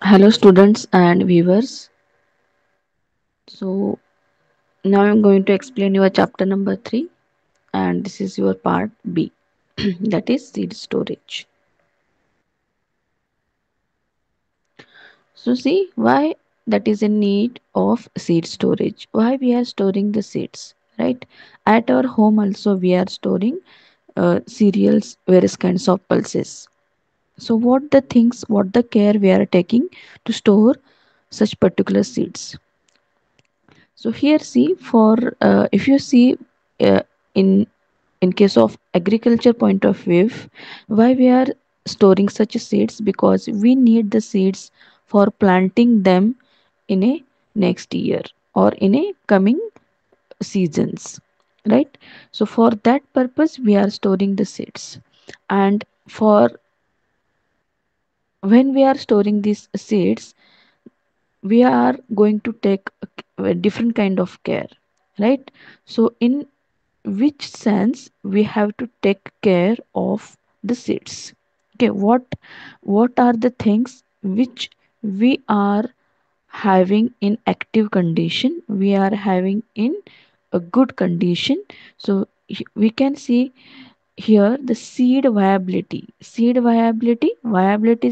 Hello, students and viewers. So, now I'm going to explain your chapter number 3, and this is your part B, that is seed storage. So, see why that is a need of seed storage. Why we are storing the seeds, right? At our home, also, we are storing cereals, various kinds of pulses. So, what the care we are taking to store such particular seeds? So here see for if you see uh, in in case of agriculture point of view, why we are storing such seeds, because we need the seeds for planting them in a next year or in a coming seasons, right? So for that purpose we are storing the seeds. And for when we are storing these seeds, we are going to take a different kind of care, right? So in which sense we have to take care of the seeds? Okay, what are the things which we are having in active condition, we are having in a good condition? So we can see here the seed viability is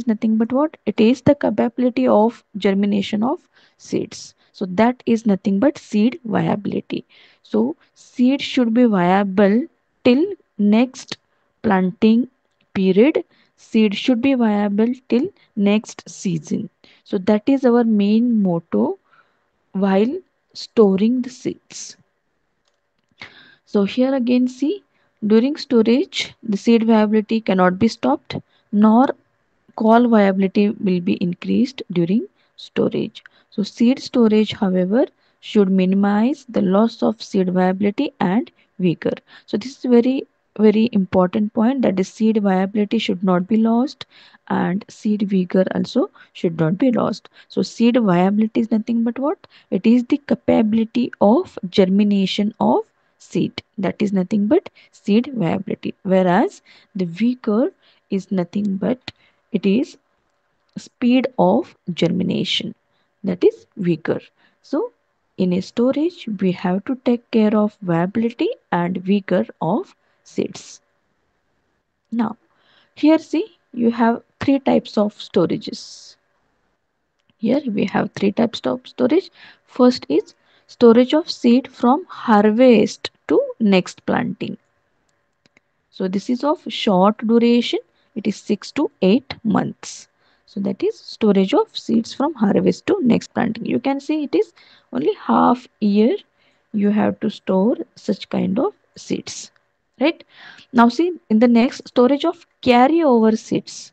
nothing but what it is, the capability of germination of seeds. So that is nothing but seed viability. So seed should be viable till next planting period. Seed should be viable till next season. So that is our main motto while storing the seeds. So here again see, during storage the seed viability cannot be stopped, nor call viability will be increased during storage. So seed storage however should minimize the loss of seed viability and vigor. So this is very important point, that the seed viability should not be lost and seed vigor also should not be lost. So seed viability is nothing but what? It is the capability of germination of seed. That is nothing but seed viability. Whereas the vigor is nothing but it is speed of germination. That is vigor. So in a storage we have to take care of viability and vigor of seeds. Now here see, you have three types of storages. Here we have three types of storage. First is storage of seed from harvest to next planting. So this is of short duration. It is 6 to 8 months. So that is storage of seeds from harvest to next planting. You can see it is only half year you have to store such kind of seeds. Right? Now see, in the next, storage of carryover seeds.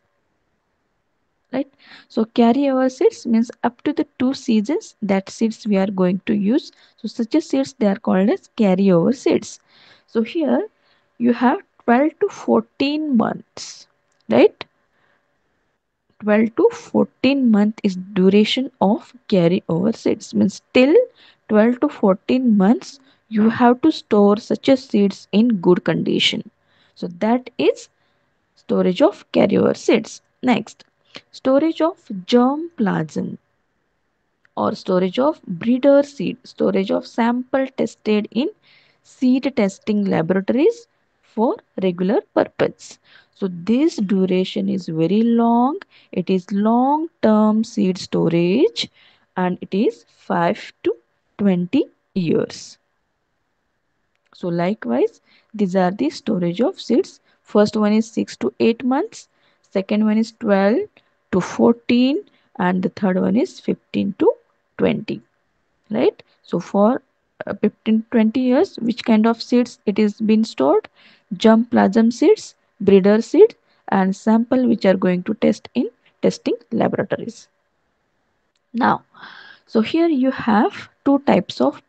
Right? So carryover seeds means up to the 2 seasons that seeds we are going to use. So such a seeds they are called as carryover seeds. So here you have 12 to 14 months, right? 12 to 14 month is duration of carryover seeds, means till 12 to 14 months you have to store such a seeds in good condition. So that is storage of carryover seeds. Next, storage of germ plasm or storage of breeder seed, storage of sample tested in seed testing laboratories for regular purpose. So this duration is very long. It is long term seed storage and it is 5 to 20 years. So likewise, these are the storage of seeds. First one is 6 to 8 months, second one is 12 to 14, and the third one is 15 to 20. Right? So for 15 20 years, which kind of seeds it is been stored? Germ plasm seeds, breeder seed, and sample which are going to test in testing laboratories. Now, so here you have two types of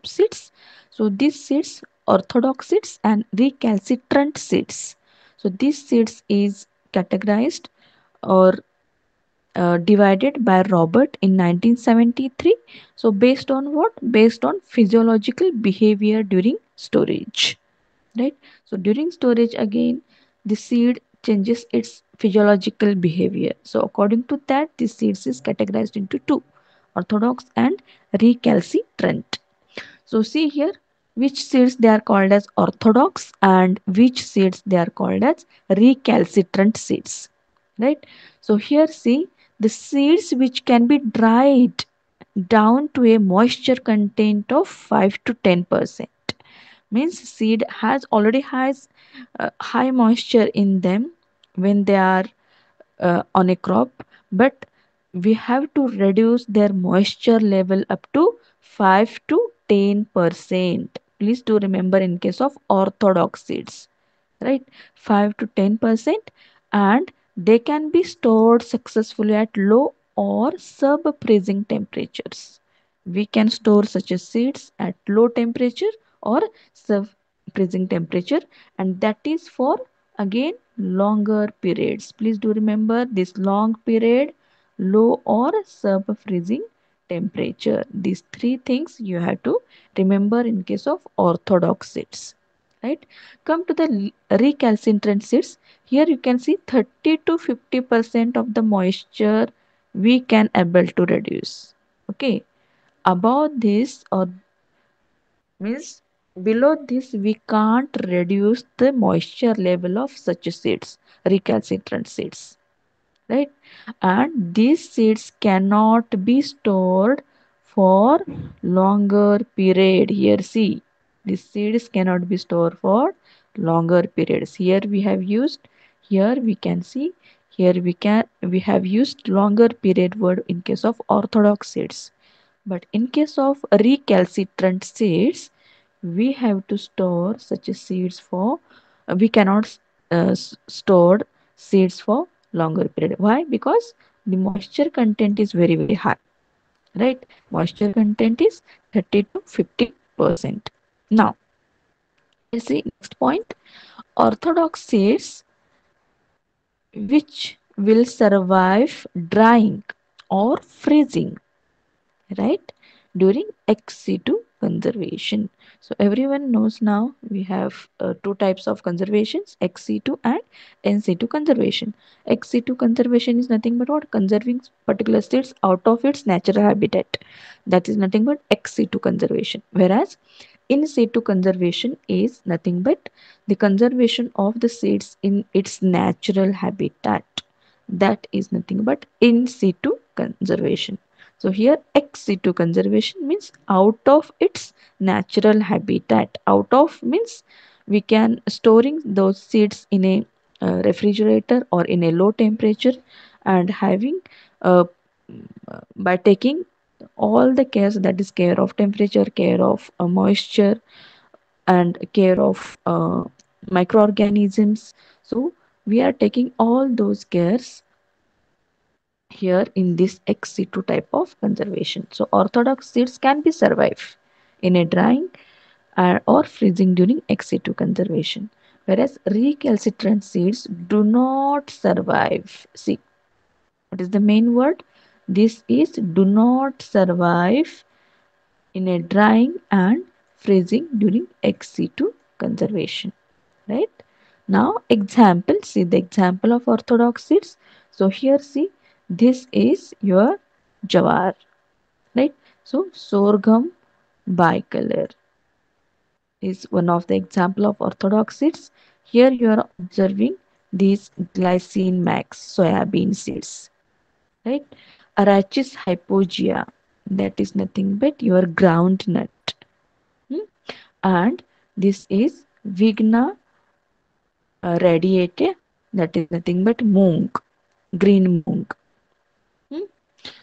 seeds. So these seeds, orthodox seeds and recalcitrant seeds. So these seeds is categorized or divided by Robert in 1973. So based on what? Based on physiological behavior during storage, right? So during storage again, the seed changes its physiological behavior. So according to that, the seeds is categorized into two: orthodox and recalcitrant. So see here which seeds they are called as orthodox and which seeds they are called as recalcitrant seeds. Right? So here see the seeds which can be dried down to a moisture content of 5 to 10%. Means seed has already has high moisture in them when they are on a crop, but we have to reduce their moisture level up to 5 to 10%. Please do remember in case of orthodox seeds, right? 5 to 10%, and they can be stored successfully at low or sub freezing temperatures. We can store such as seeds at low temperature or sub freezing temperature, and that is for again longer periods. Please do remember this: long period, low or sub freezing temperature. These three things you have to remember in case of orthodox seeds, right? Come to the recalcitrant seeds. Here you can see 30 to 50% of the moisture we can able to reduce. Okay, above this or means below this we can't reduce the moisture level of such seeds, recalcitrant seeds, right? And these seeds cannot be stored for longer period. Here see, these seeds cannot be stored for longer periods. Here we have used, here we can see, here we have used longer period word in case of orthodox seeds, but in case of recalcitrant seeds, we have to store such as seeds for, we cannot store seeds for longer period. Why? Because the moisture content is very, very high, right? Moisture content is 30 to 50%. Now, let's see next point. Orthodox seeds which will survive drying or freezing, right, during ex situ conservation. So everyone knows now we have two types of conservations: ex situ and in situ conservation. Ex situ conservation is nothing but what? Conserving particular states out of its natural habitat. That is nothing but ex situ conservation. Whereas in situ conservation is nothing but the conservation of the seeds in its natural habitat. That is nothing but in situ conservation. So here ex situ conservation means out of its natural habitat. Out of means we can storing those seeds in a refrigerator or in a low temperature, and having uh, by taking all the cares, that is care of temperature, care of moisture, and care of microorganisms. So we are taking all those cares here in this ex situ type of conservation. So orthodox seeds can be survive in a drying or freezing during ex situ conservation, whereas recalcitrant seeds do not survive. See, what is the main word? This is do not survive in a drying and freezing during ex situ conservation, right? Now example, see the example of orthodox seeds. So here see, this is your jawar, right? So sorghum bicolor is one of the example of orthodox seeds. Here you are observing these glycine max soybean seeds, right? Arachis hypogaea, that is nothing but your groundnut. Hmm? And this is Vigna radiata, that is nothing but moong, green moong. Hmm?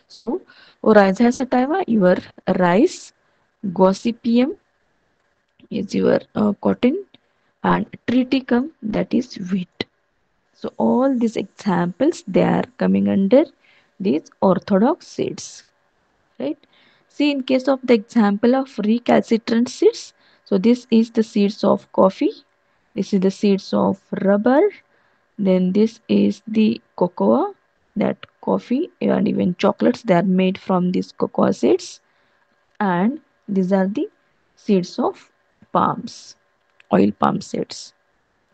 So, Oryza sativa, your rice, Gossypium is your cotton, and Triticum, that is wheat. So, all these examples they are coming under these orthodox seeds, right? See, in case of the example of recalcitrant seeds, so this is the seeds of coffee, this is the seeds of rubber, then this is the cocoa, that coffee and even chocolates they are made from these cocoa seeds, and these are the seeds of palms, oil palm seeds.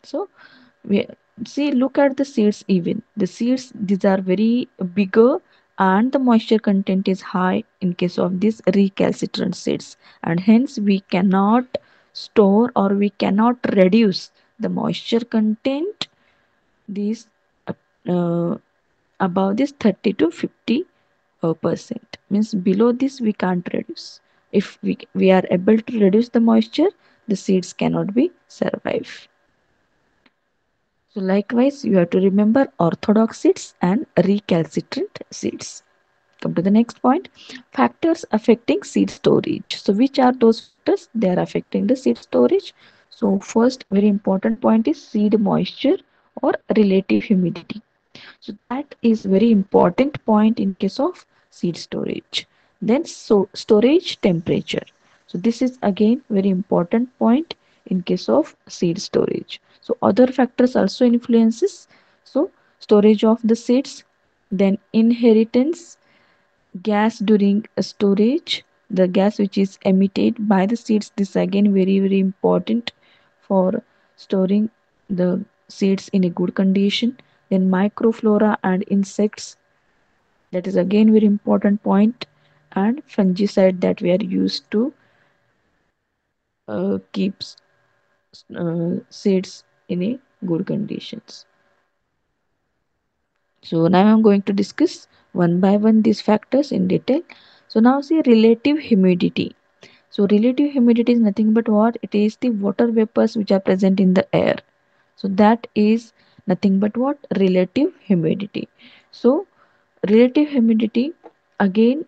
So we See, look at the seeds. Even the seeds, these are very bigger, and the moisture content is high in case of these recalcitrant seeds, and hence we cannot store or we cannot reduce the moisture content these uh, above this 30 to 50 percent. Means below this we can't reduce. If we are able to reduce the moisture, the seeds cannot be survive. So likewise, you have to remember orthodox seeds and recalcitrant seeds. Come to the next point. Factors affecting seed storage. So which are those factors? They are affecting the seed storage. So first very important point is seed moisture or relative humidity. So that is very important point in case of seed storage. Then so storage temperature. So this is again very important point in case of seed storage. So other factors also influences. So storage of the seeds, then inheritance, gas during storage, the gas which is emitted by the seeds. This again very important for storing the seeds in a good condition. Then microflora and insects, that is again very important point, and fungicide that we are used to keep seeds in a good conditions. So now I'm going to discuss one by one these factors in detail. So now see relative humidity. So relative humidity is nothing but what? It is the water vapors which are present in the air. So that is nothing but what? Relative humidity. So relative humidity again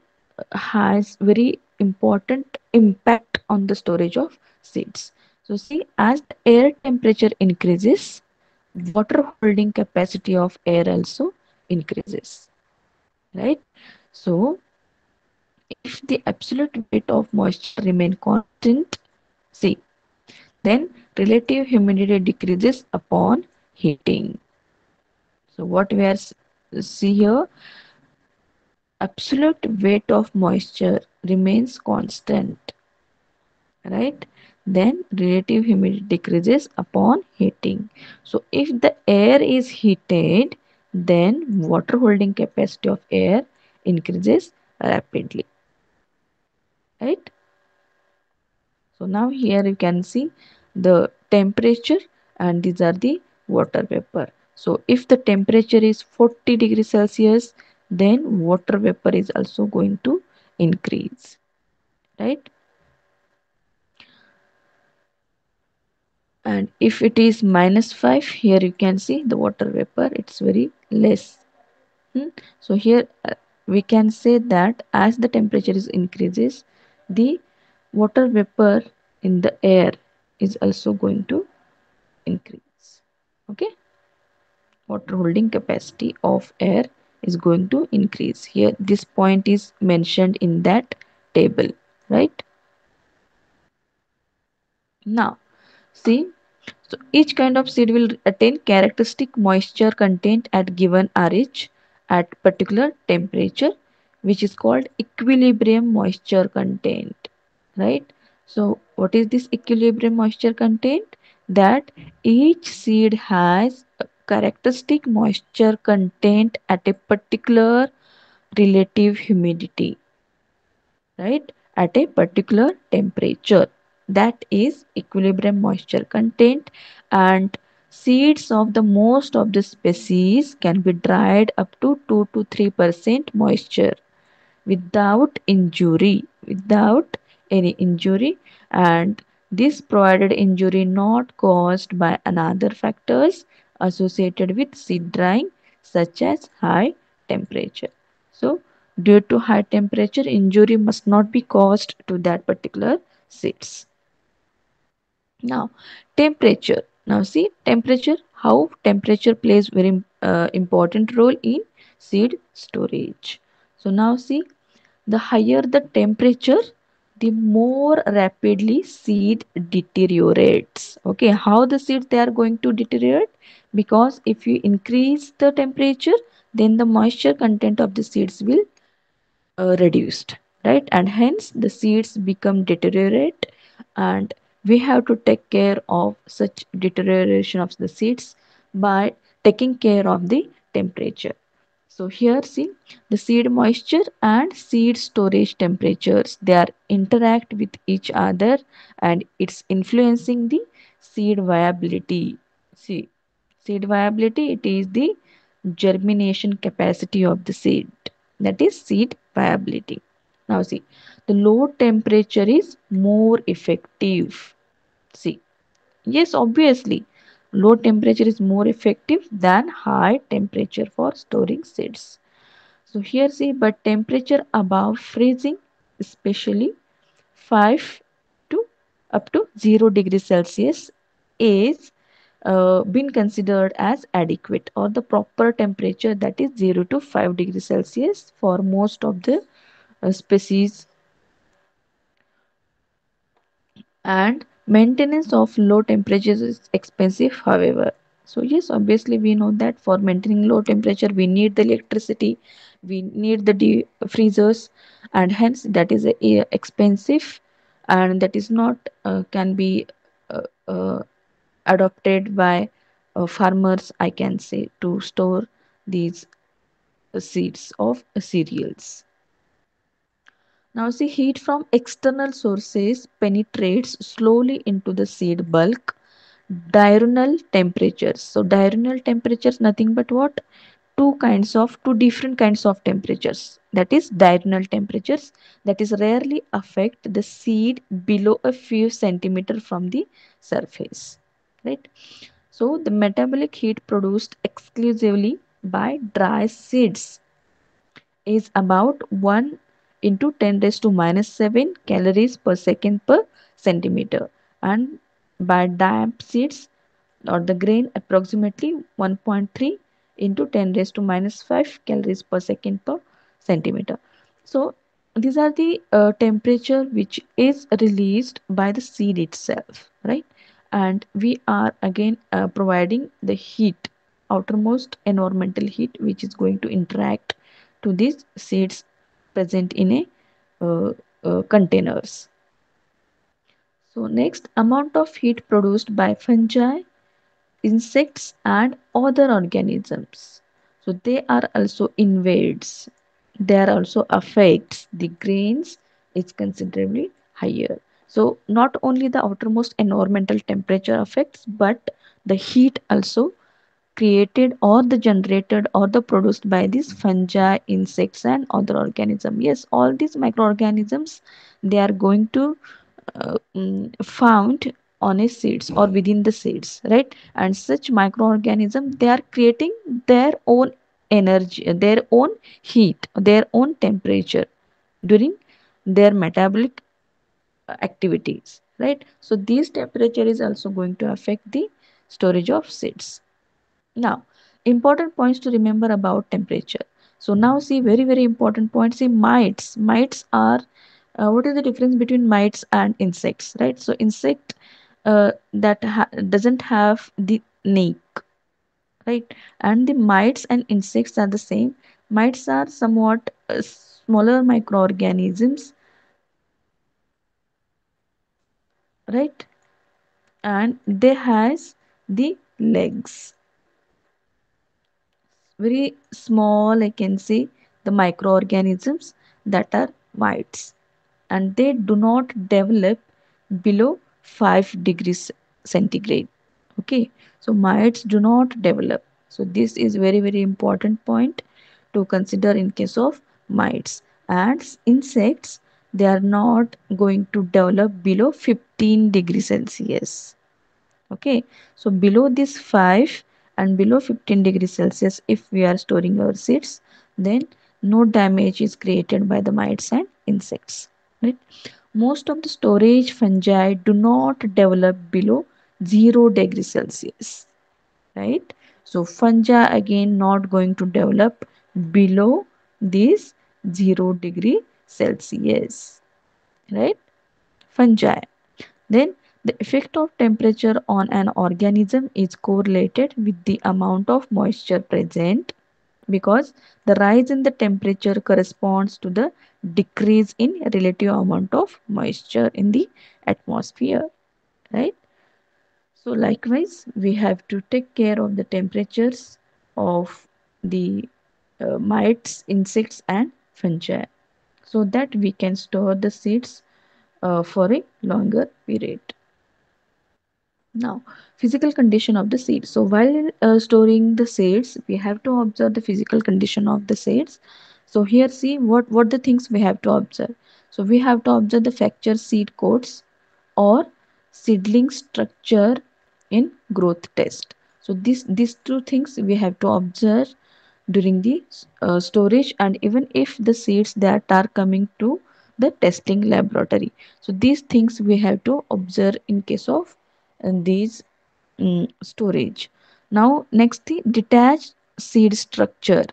has very important impact on the storage of seeds. So see, as the air temperature increases, water holding capacity of air also increases, right? So if the absolute weight of moisture remain constant, see, then relative humidity decreases upon heating. So what we are see here, absolute weight of moisture remains constant, right? Then relative humidity decreases upon heating. So if the air is heated, then water holding capacity of air increases rapidly, right? So now here you can see the temperature, and these are the water vapor. So if the temperature is 40 degrees Celsius, then water vapor is also going to increase, right? And if it is -5, here you can see the water vapor, it's very less. Hmm. So here we can say that as the temperature is increases, the water vapor in the air is also going to increase. Okay, water holding capacity of air is going to increase. Here this point is mentioned in that table, right? Now see, so each kind of seed will attain characteristic moisture content at given RH at particular temperature, which is called equilibrium moisture content, right? So what is this equilibrium moisture content? That each seed has a characteristic moisture content at a particular relative humidity, right, at a particular temperature. That is equilibrium moisture content. And seeds of the most of the species can be dried up to 2 to 3% moisture without any injury, and this provided injury not caused by another factors associated with seed drying, such as high temperature. So due to high temperature, injury must not be caused to that particular seeds. Now temperature. Now see temperature, how temperature plays very important role in seed storage. So now see, the higher the temperature, the more rapidly seed deteriorates. Okay, how the seeds they are going to deteriorate? Because if you increase the temperature, then the moisture content of the seeds will reduced, right? And hence the seeds become deteriorate, and we have to take care of such deterioration of the seeds by taking care of the temperature. So here see the seed moisture and seed storage temperatures, they are interact with each other and it's influencing the seed viability. See, seed viability, it is the germination capacity of the seed, that is seed viability. Now see, the low temperature is more effective. See, yes, obviously, low temperature is more effective than high temperature for storing seeds. So here see, but temperature above freezing, especially 5 to up to 0 degrees Celsius, is been considered as adequate or the proper temperature, that is 0 to 5 degrees Celsius for most of the species, and maintenance of low temperatures is expensive however. So yes, obviously we know that for maintaining low temperature we need the electricity, we need the freezers, and hence that is expensive, and that is not can be uh, uh, adopted by farmers, I can say, to store these seeds of cereals. Now see, heat from external sources penetrates slowly into the seed bulk. Diurnal temperatures. So diurnal temperatures nothing but what? Two different kinds of temperatures. That is diurnal temperatures that is rarely affect the seed below a few centimeter from the surface. Right. So the metabolic heat produced exclusively by dry seeds is about 1 into 10 raised to minus 7 calories per second per centimeter, and by damp seeds or the grain approximately 1.3 into 10 raised to minus 5 calories per second per centimeter. So these are the temperature which is released by the seed itself, right? And we are again providing the heat, outermost environmental heat, which is going to interact to these seeds present in a containers. So next, amount of heat produced by fungi, insects and other organisms. So they are also invades, they are also affects the grains is considerably higher. So not only the outermost environmental temperature affects, but the heat also created or the generated or the produced by these fungi, insects and other organisms. Yes, all these microorganisms, they are going to found on a seeds or within the seeds, right? And such microorganisms, they are creating their own energy, their own heat, their own temperature during their metabolic activities, right? So this temperature is also going to affect the storage of seeds. Now, important points to remember about temperature. So now see, very very important point. See, mites. Mites are what is the difference between mites and insects, right? So insect that doesn't have the neck, right? And the mites and insects are the same. Mites are somewhat smaller microorganisms, right? And they has the legs, very small, I can say, the microorganisms that are mites, and they do not develop below 5 degrees centigrade. Okay, so mites do not develop. So this is very very important point to consider in case of mites. And insects, they are not going to develop below 15 degrees Celsius. Okay, so below this 5 and below 15 degrees Celsius, if we are storing our seeds, then no damage is created by the mites and insects, right? Most of the storage fungi do not develop below 0 degrees Celsius, right? So fungi again not going to develop below this 0 degree Celsius, right? Fungi. Then the effect of temperature on an organism is correlated with the amount of moisture present, because the rise in the temperature corresponds to the decrease in relative amount of moisture in the atmosphere, right? So likewise, we have to take care of the temperatures of the mites, insects, and fungi so that we can store the seeds for a longer period. Now, physical condition of the seeds. So while storing the seeds, we have to observe the physical condition of the seeds. So here, see what the things we have to observe. So we have to observe the fracture seed coats or seedling structure in growth test. So these two things we have to observe during the storage, and even if the seeds that are coming to the testing laboratory. So these things we have to observe in case of these storage. Now next, the detached seed structure.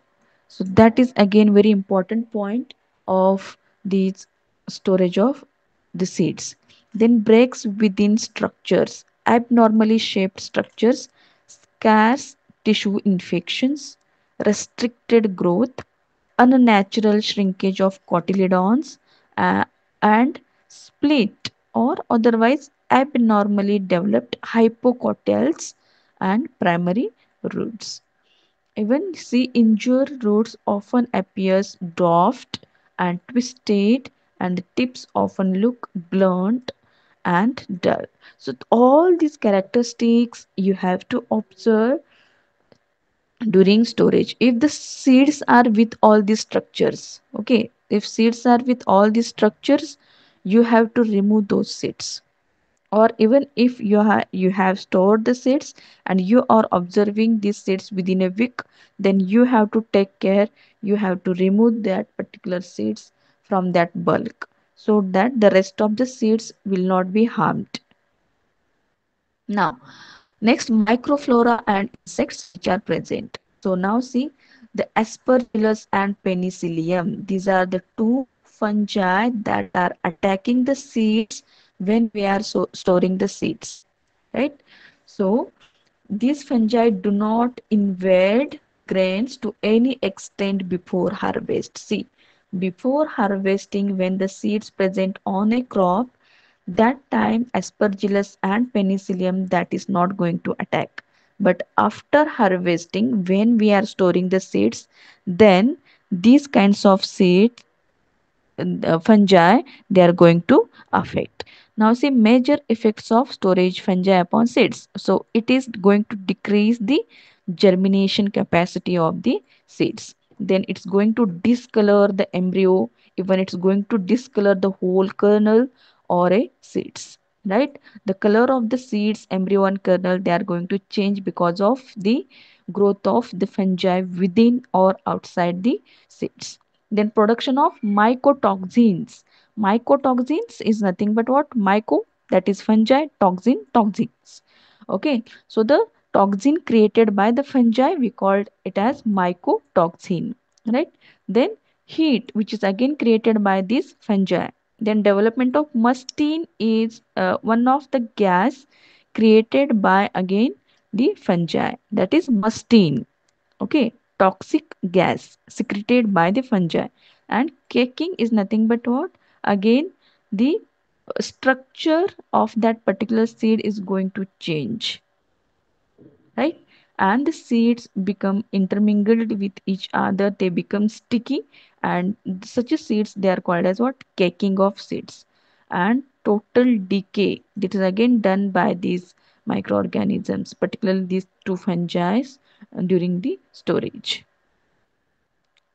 So that is again very important point of these storage of the seeds. Then breaks within structures, abnormally shaped structures, scarce tissue infections, restricted growth, unnatural shrinkage of cotyledons, uh, and split or otherwise abnormally developed hypocotyls and primary roots. Even see injured roots often appears dwarfed and twisted, and the tips often look blunt and dull. So all these characteristics you have to observe during storage. If the seeds are with all these structures, okay, if seeds are with all these structures, you have to remove those seeds. Or even if you have stored the seeds and you are observing these seeds within a week, then you have to take care, you have to remove that particular seeds from that bulk so that the rest of the seeds will not be harmed. Now, next, microflora and insects which are present. So now see the Aspergillus and Penicillium. These are the two fungi that are attacking the seeds when we are storing the seeds, right? So these fungi do not invade grains to any extent before harvest. See, before harvesting, when the seeds present on a crop, that time aspergillus and penicillium that is not going to attack. But after harvesting, when we are storing the seeds, then these kinds of seeds, fungi, they are going to affect. Now see major effects of storage fungi upon seeds. So it is going to decrease the germination capacity of the seeds. Then it's going to discolor the embryo, even it's going to discolor the whole kernel or a seeds, right? The color of the seeds, embryo and kernel, they are going to change because of the growth of the fungi within or outside the seeds. Then production of mycotoxins. Mycotoxins is nothing but what? Myco, that is fungi, toxin, toxins. Okay, so the toxin created by the fungi, we called it as mycotoxin, right? Then heat, which is again created by this fungi. Then development of mustine is one of the gas created by again the fungi, that is mustine. Okay, toxic gas secreted by the fungi. And caking is nothing but what? Again, the structure of that particular seed is going to change, right? And the seeds become intermingled with each other, they become sticky, and such a seeds they are called as what? Caking of seeds. And total decay, that is again done by these microorganisms, particularly these two fungi during the storage.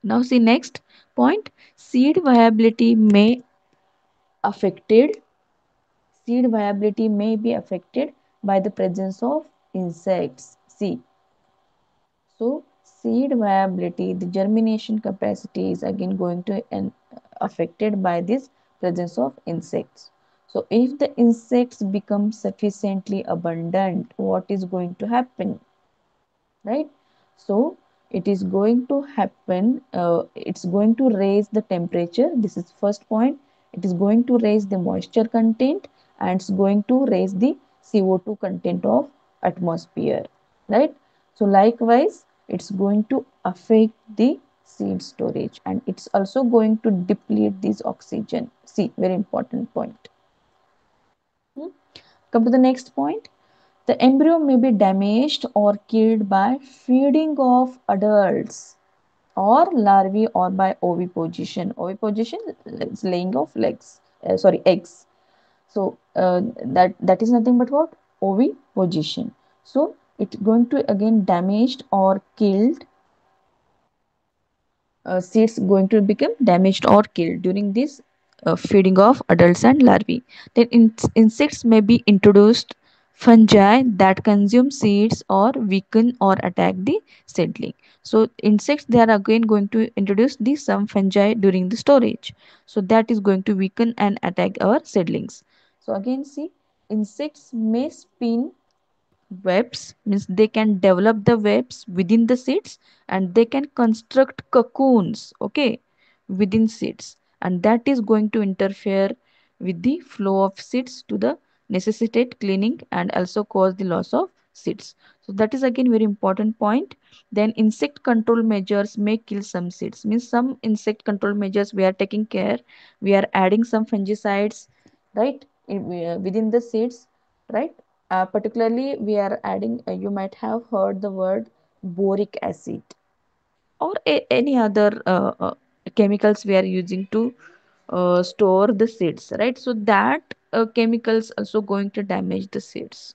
Now see next point, seed viability may affected seed viability may be affected by the presence of insects. See, so seed viability, the germination capacity is again going to affected by this presence of insects. So if the insects become sufficiently abundant, what is going to happen? Right? So it is going to happen, it's going to raise the temperature. This is first point. It is going to raise the moisture content, and it's going to raise the CO2 content of atmosphere, right? So likewise, it's going to affect the seed storage, and it's also going to deplete this oxygen. See, very important point. Hmm? Come to the next point. The embryo may be damaged or killed by feeding of adults or larvae or by oviposition. Oviposition is laying of legs, sorry, eggs. So that is nothing but what? Oviposition. So it's going to again damaged or killed, seeds going to become damaged or killed during this feeding of adults and larvae. Then insects may be introduced, fungi that consume seeds or weaken or attack the seedling. So insects, they are again going to introduce the some fungi during the storage. So that is going to weaken and attack our seedlings. So again see, insects may spin webs, means they can develop the webs within the seeds, and they can construct cocoons, okay, within seeds, and that is going to interfere with the flow of seeds to the necessitate cleaning and also cause the loss of seeds. So that is again very important point. Then insect control measures may kill some seeds, means some insect control measures we are taking care, we are adding some fungicides, right, within the seeds, right. Particularly we are adding, you might have heard the word boric acid, or any other chemicals we are using to store the seeds, right. So that chemicals also going to damage the seeds.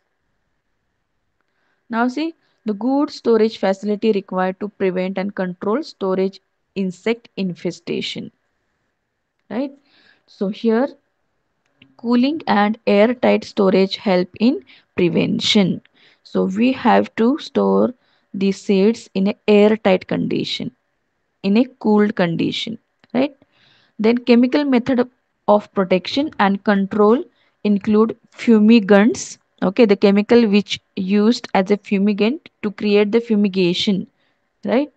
Now see, the good storage facility required to prevent and control storage insect infestation, right. So here, cooling and airtight storage help in prevention. So we have to store the seeds in a airtight condition, in a cooled condition, right? Then chemical method of protection and control include fumigants. Okay, the chemical which used as a fumigant to create the fumigation, right?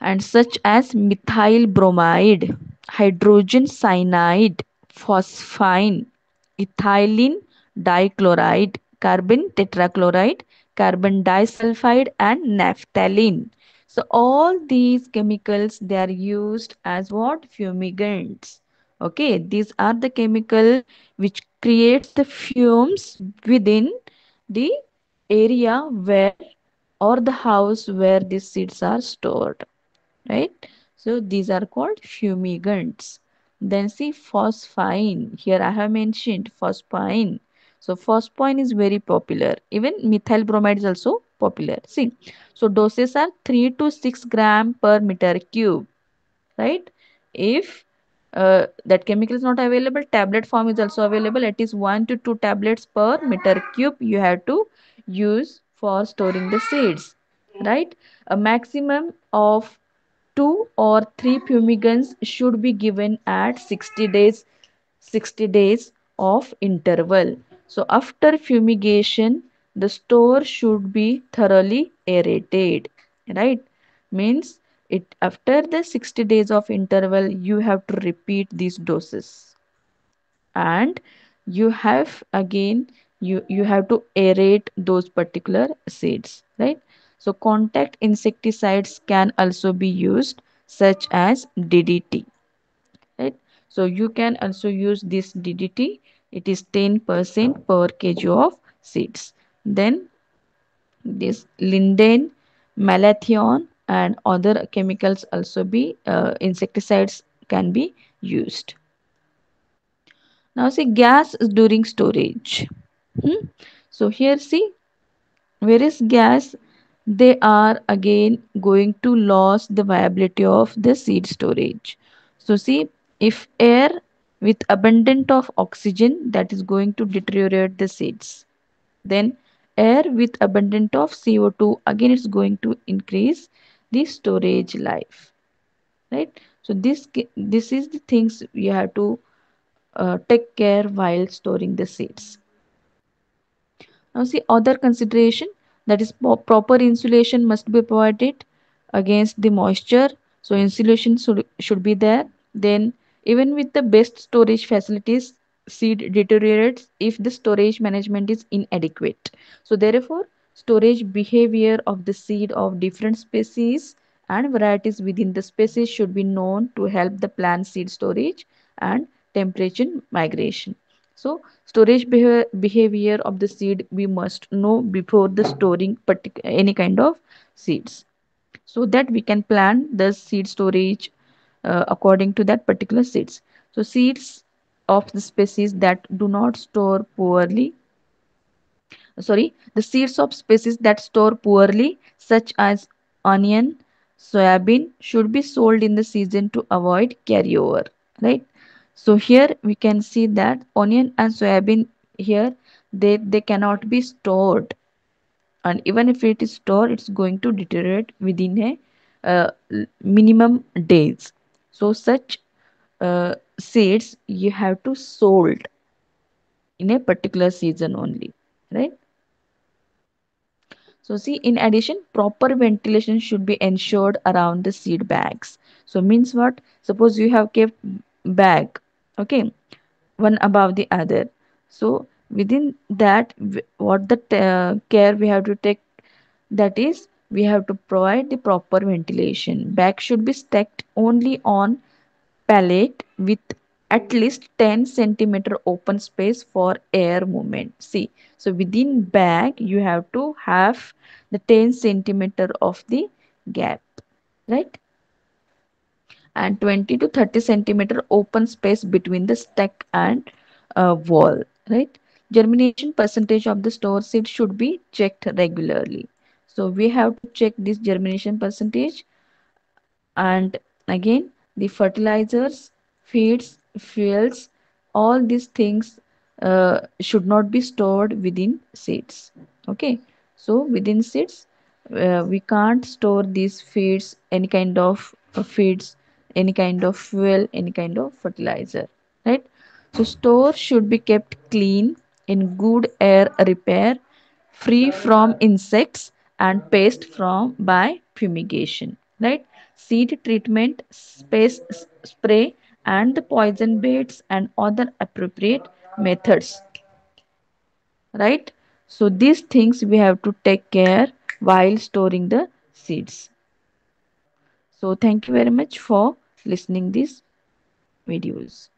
And such as methyl bromide, hydrogen cyanide, phosphine, ethylene dichloride, carbon tetrachloride, carbon disulfide, and naphthalene. So all these chemicals, they are used as what? Fumigants. Okay, these are the chemical which creates the fumes within the area where, or the house where these seeds are stored, right. So these are called fumigants. Then see, phosphine, here I have mentioned phosphine. So phosphine is very popular, even methyl bromide is also popular. See, so doses are 3 to 6 gram per meter cube, right. If that chemical is not available, tablet form is also available, at least 1 to 2 tablets per meter cube you have to use for storing the seeds, right. A maximum of 2 or 3 fumigants should be given at 60 days of interval. So after fumigation, the store should be thoroughly aerated, right. Means it, after the 60 days of interval you have to repeat these doses, and you have again, you have to aerate those particular seeds, right. So contact insecticides can also be used, such as DDT, right. So you can also use this DDT, it is 10% per kg of seeds. Then this linden, malathion, and other chemicals also be, insecticides can be used. Now see, gas during storage. Hmm? So here see, where is gas, they are again going to lose the viability of the seed storage. So see, if air with abundant of oxygen, that is going to deteriorate the seeds. Then air with abundant of CO2, again it's going to increase the storage life, right. So this is the things you have to take care while storing the seeds. Now see, other consideration, that is proper insulation must be provided against the moisture. So insulation should be there. Then even with the best storage facilities, seed deteriorates if the storage management is inadequate. So therefore, storage behavior of the seed of different species and varieties within the species should be known to help the plant seed storage and temperature migration. So storage behavior of the seed we must know before the storing any kind of seeds, so that we can plan the seed storage according to that particular seeds. So seeds of the species that do not store poorly, sorry, the seeds of species that store poorly, such as onion, soybean, should be sold in the season to avoid carryover, right? So here we can see that onion and soybean here, they cannot be stored, and even if it is stored, it's going to deteriorate within a minimum days. So such seeds you have to sold in a particular season only, right? So see, in addition, proper ventilation should be ensured around the seed bags. So means what? Suppose you have kept bag, okay, one above the other. So within that, what the care we have to take, that is, we have to provide the proper ventilation. Bag should be stacked only on pallet with at least 10 centimeter open space for air movement. See, so within bag you have to have the 10 centimeter of the gap, right? And 20 to 30 centimeter open space between the stack and wall, right? Germination percentage of the store seed should be checked regularly. So we have to check this germination percentage. And again, the fertilizers, feeds, fuels, all these things should not be stored within seeds. Okay, so within seeds, we can't store these feeds, any kind of feeds, any kind of fuel, any kind of fertilizer, right? So store should be kept clean, in good air repair, free from insects, and pest from by fumigation, right? Seed treatment, space spray, and the poison baits and other appropriate methods, right? So these things we have to take care while storing the seeds. So thank you very much for listening these videos.